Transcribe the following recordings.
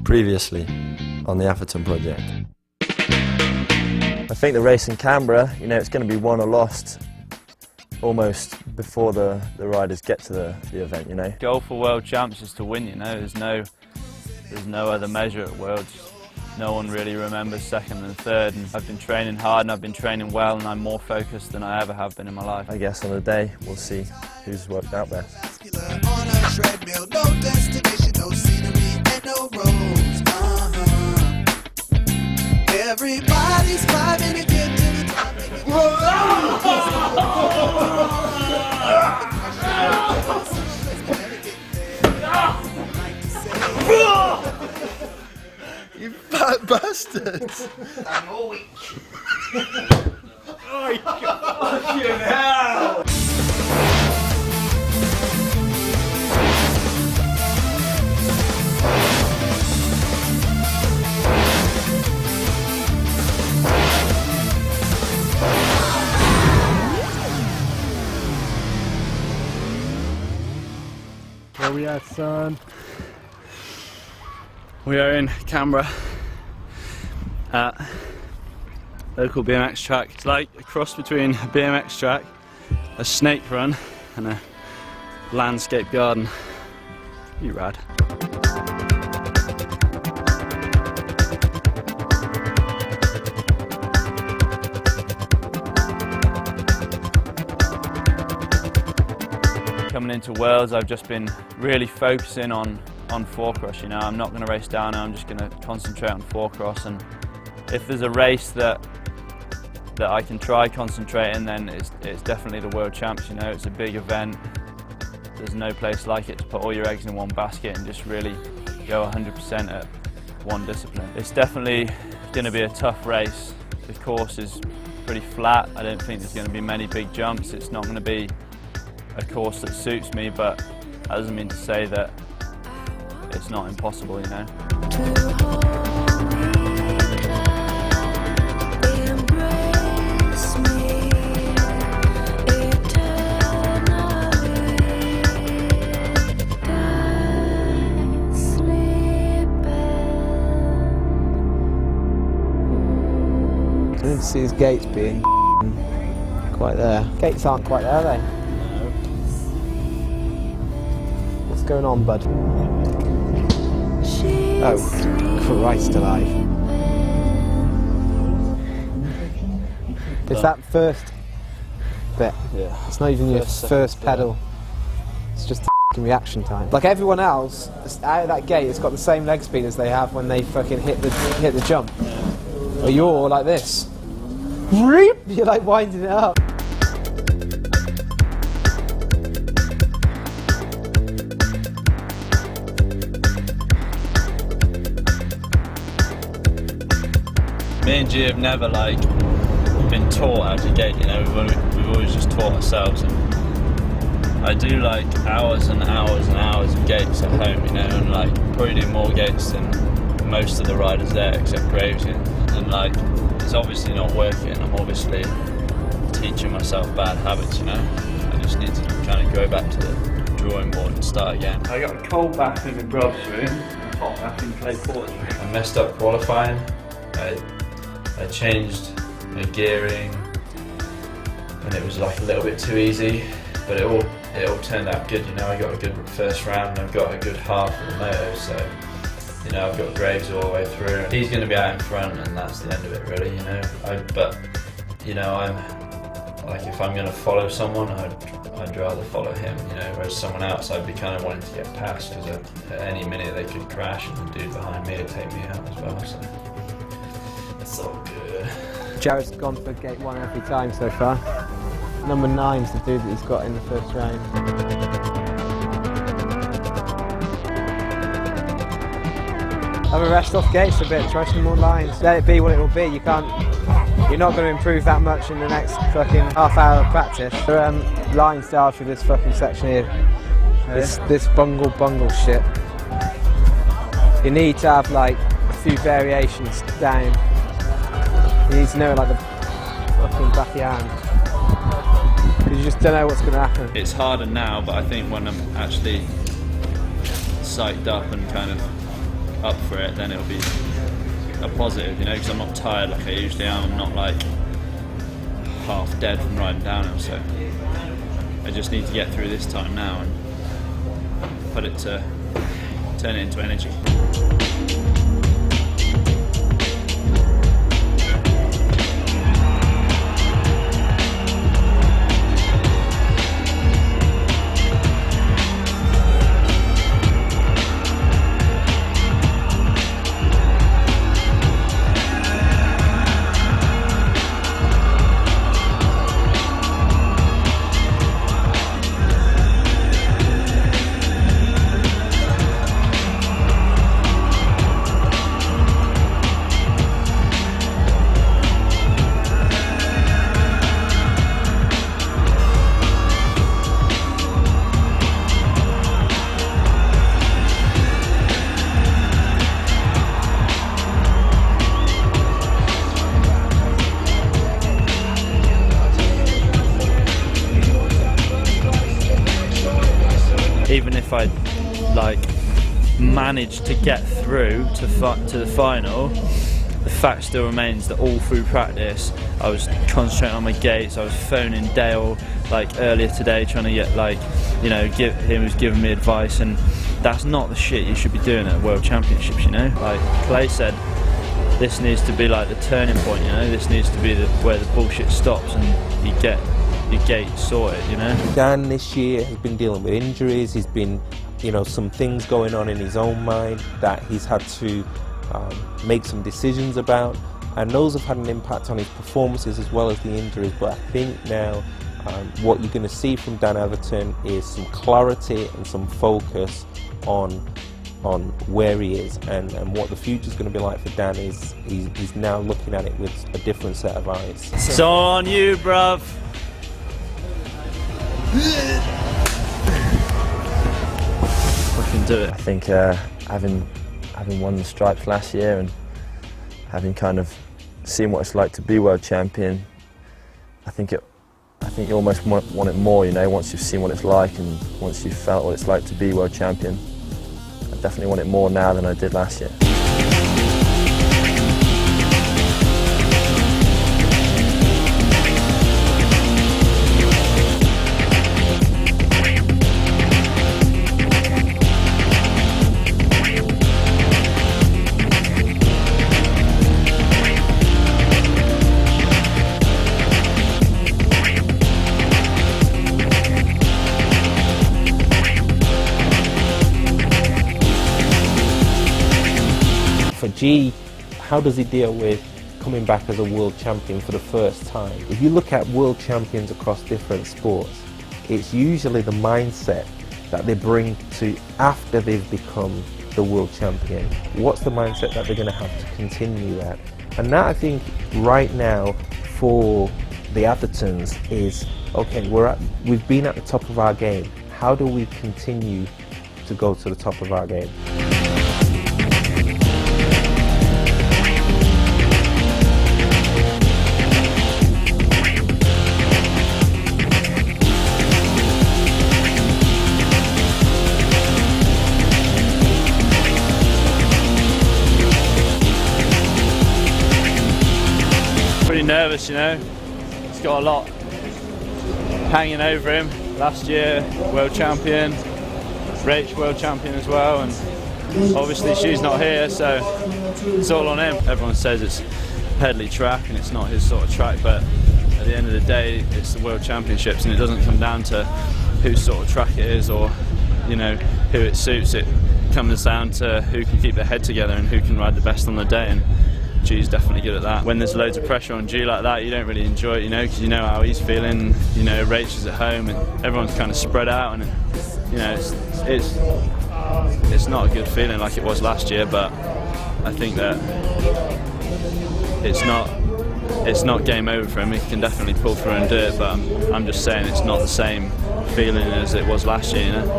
Previously on the Atherton project. I think the race in Canberra, you know, it's going to be won or lost almost before the riders get to the event, you know. Goal for world champs is to win, you know. There's no other measure at Worlds. No one really remembers second and third, and I've been training hard and I've been training well, and I'm more focused than I ever have been in my life. I guess on the day we'll see who's worked out best. Everybody's climbing to get to the top. You fat bastards! I'm all weak. Oh, fucking hell! Where we at, son? We are in Canberra at local BMX track. It's like a cross between a BMX track, a snake run and a landscape garden. You rad. Coming into Worlds, I've just been really focusing on four-cross, you know. I'm not going to race down, I'm just going to concentrate on four-cross, and if there's a race that I can try concentrating, then it's definitely the World Champs, you know. It's a big event. There's no place like it to put all your eggs in one basket and just really go 100% at one discipline. It's definitely going to be a tough race. The course is pretty flat. I don't think there's going to be many big jumps. It's not going to be a course that suits me, but that doesn't mean to say that it's not impossible, you know. I didn't see his gates being quite there. Gates aren't quite there, are they? What's going on, bud? Oh, Christ alive. It's that first bit. Yeah. It's not even your first pedal. It's just reaction time. Like everyone else, out of that gate, it's got the same leg speed as they have when they fucking hit the jump. But you're like this. You're like winding it up. Me and G have never been taught how to gate, you know. We've always just taught ourselves. And I do hours and hours and hours of gates at home, you know, and probably do more gates than most of the riders there, except Graves. And it's obviously not working. I'm obviously teaching myself bad habits, you know. I just need to kind of go back to the drawing board and start again. I got a cold bath in the grubs room, a hot bath in clay quarters room. I messed up qualifying. I changed my gearing and it was a little bit too easy, but it all turned out good, you know. I got a good first round and I've got a good half of the moto, so you know, I've got Graves all the way through. He's going to be out in front and that's the end of it really, you know. But you know, I'm if I'm going to follow someone, I'd rather follow him, you know, whereas someone else I'd be kind of wanting to get past, because at any minute they could crash and the dude behind me would take me out as well, so it's all good. Jared's gone for gate 1 every time so far. Number 9's the dude that he's got in the first round. Have a rest off gates a bit, try some more lines. Let it be what it will be. You're not going to improve that much in the next fucking half hour of practice. Line style for this fucking section here. This bungle shit. You need to have a few variations down. You need to know the fucking back of your hand. Because you just don't know what's going to happen. It's harder now, but I think when I'm actually psyched up and kind of up for it, then it'll be a positive, you know, because I'm not tired like I usually am. I'm not like half dead from riding downhill, so I just need to get through this time now and turn it into energy. Even if I like managed to get through to the final, the fact still remains that all through practice I was concentrating on my gates. I was phoning Dale like earlier today trying to get, like, you know, he was giving me advice, and that's not the shit you should be doing at World Championships, you know. Like Clay said, this needs to be like the turning point, you know. This needs to be where the bullshit stops and you get your gate sorted, you know. Dan this year has been dealing with injuries. He's been, you know, some things going on in his own mind that he's had to make some decisions about, and those have had an impact on his performances as well as the injuries. But I think now what you're going to see from Dan Atherton is some clarity and some focus on where he is, and what the future's going to be like for Dan is he's now looking at it with a different set of eyes. It's on you, bruv. We can do it. I think having won the stripes last year and having kind of seen what it's like to be world champion, I think you almost want it more, you know, once you've seen what it's like and once you've felt what it's like to be world champion. I definitely want it more now than I did last year. For G, how does he deal with coming back as a world champion for the first time? If you look at world champions across different sports, it's usually the mindset that they bring to after they've become the world champion. What's the mindset that they're going to have to continue that? And that, I think, right now for the Athertons is, okay, we've been at the top of our game. How do we continue to go to the top of our game? Pretty nervous, you know. He's got a lot hanging over him. Last year, world champion, Rach world champion as well, and obviously she's not here, so it's all on him. Everyone says it's pedally track and it's not his sort of track, but at the end of the day, it's the world championships, and it doesn't come down to whose sort of track it is or, you know, who it suits. It comes down to who can keep their head together and who can ride the best on the day. And G's definitely good at that. When there's loads of pressure on G like that, you don't really enjoy it, you know, because you know how he's feeling. You know, Rach is at home and everyone's kind of spread out, and you know, it's not a good feeling like it was last year. But I think that it's not game over for him. He can definitely pull through and do it, but I'm just saying it's not the same feeling as it was last year, you know.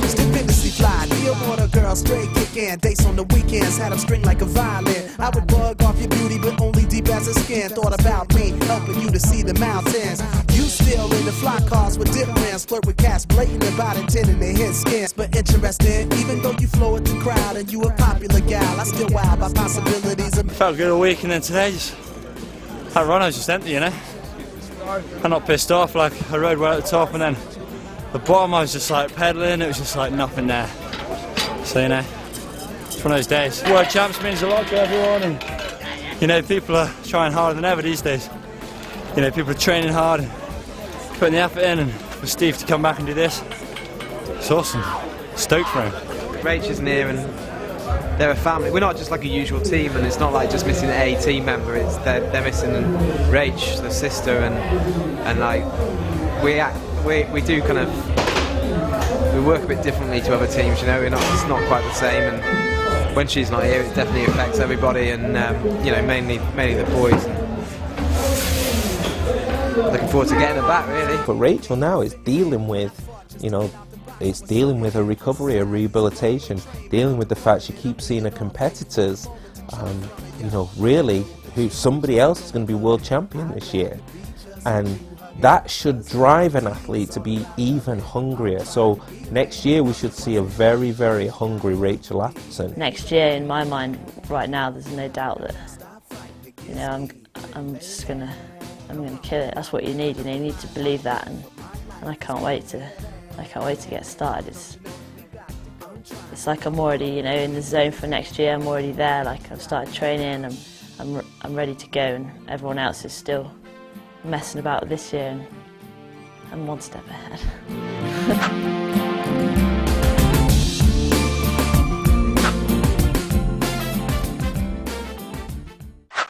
Stupendously fly, deal with a girl, straight kickin'. Dates on the weekends, had them string like a violin. I would bug off your beauty, but only deep as a skin. Thought about me, helping you to see the mountains. You still in the fly cars with dip rims, flirt with cats blatant about intending to hit skins. But interesting, even though you flow with the crowd and you a popular gal, I still wow by possibilities. Felt good all week, and then today that run was just empty, you know. I'm not pissed off, like I rode well at the top, and then the bottom I was just like pedaling, it was just like nothing there. So, you know, it's one of those days. World Champs means a lot to everyone, and you know, people are trying harder than ever these days. You know, people are training hard, and putting the effort in, and for Steve to come back and do this, it's awesome. Stoked for him. Rach is near, and they're a family. We're not just like a usual team, and it's not like just missing a team member. It's they're missing Rach, the sister, and like we do kind of, we work a bit differently to other teams. You know, it's not quite the same. And when she's not here, it definitely affects everybody, and you know, mainly the boys. Looking forward to getting her back, really. But Rachel now is dealing with, you know, it's dealing with her recovery, her rehabilitation, dealing with the fact she keeps seeing her competitors, you know, really, who somebody else is going to be world champion this year. And that should drive an athlete to be even hungrier. So next year we should see a very, very hungry Rachel Atherton. Next year, in my mind, right now, there's no doubt that, you know, I'm gonna kill it. That's what you need. You know, you need to believe that, and I can't wait to get started. It's like I'm already, you know, in the zone for next year. I'm already there. Like I've started training. I'm ready to go, and everyone else is still messing about this year, and I'm one step ahead.